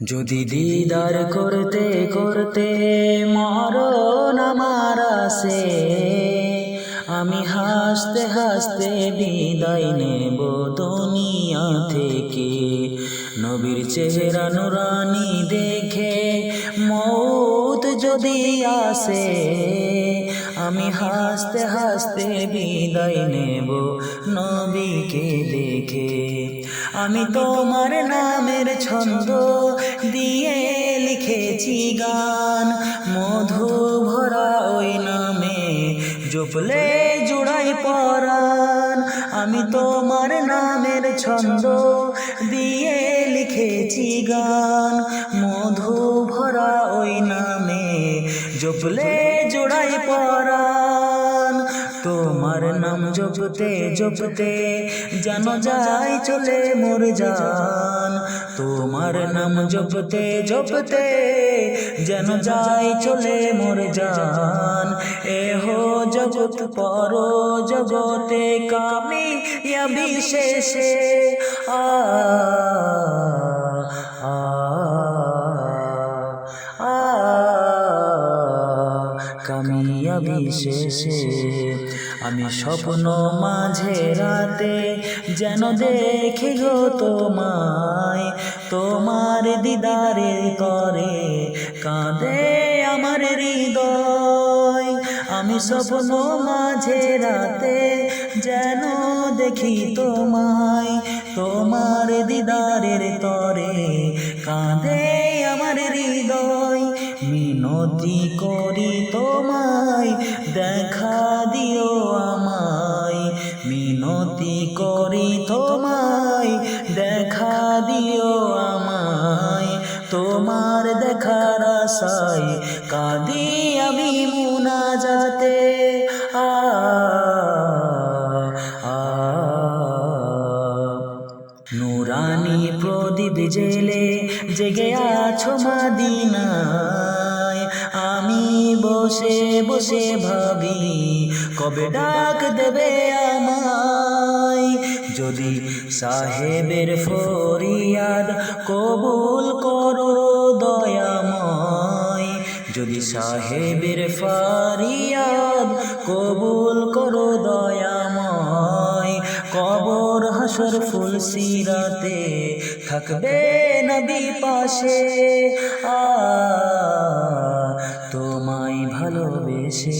যদি দিদার করতে করতে মরণ আমার আসে, আমি হাসতে হাসতে বিদায় নেব দুনিয়া থেকে। নবীর চেহারা নুরানি দেখে মৌত যদি আসে, আমি হাসতে হাসতে বিদায় নেব নবীকে দেখে। আমি তোমার নামের ছন্দ দিয়ে লিখেছি গান, মধু ভরা ওই নামে জপলে জুড়াই পরাণ। আমি তোমার নামের ছন্দ দিয়ে লিখেছি গান, মধু ভরা ওই নামে জপলে জুড়াই পরাণ। তোমার নাম জপতে জপতে যেন যাই চলে মোর জান, তোমার নাম জপতে জপতে যেন যাই চলে মোর জান। এহো জগৎ পর জগতে কামিয়াবি শেষে আ আ আ কামিয়াবি শেষে। আমি স্বপ্ন মাঝে রাতে যেন দেখি গো তোমায়, তোমার দিদারে করে কাঁদে আমার হৃদয়। আমি স্বপ্ন মাঝে রাতে যেন দেখি তোমায়, তোমার দিদারের তরে কাঁদে আমার হৃদয়। মিনতি করি তোমায় দেখা দিও আমায়, মিনতি করি তোমায় দেখা দিও আমায়। তোমার দেখার আশায় কাঁদি আমি মুনাজাতে আ আ নুরানি প্রদীপ জেলে জেগে আছো মদিনায়। আমি বসে বসে ভাবি কবে ডাক দেবে আমায়। যদি সাহেবের ফরিয়াদ কবুল করো দয়াময়, যদি সাহেবের ফরিয়াদ কবুল করো দয়াময়। কবর হাসর ফুল সিরাতে থাকবে নবী পাশে তোমায় ভালোবেসে।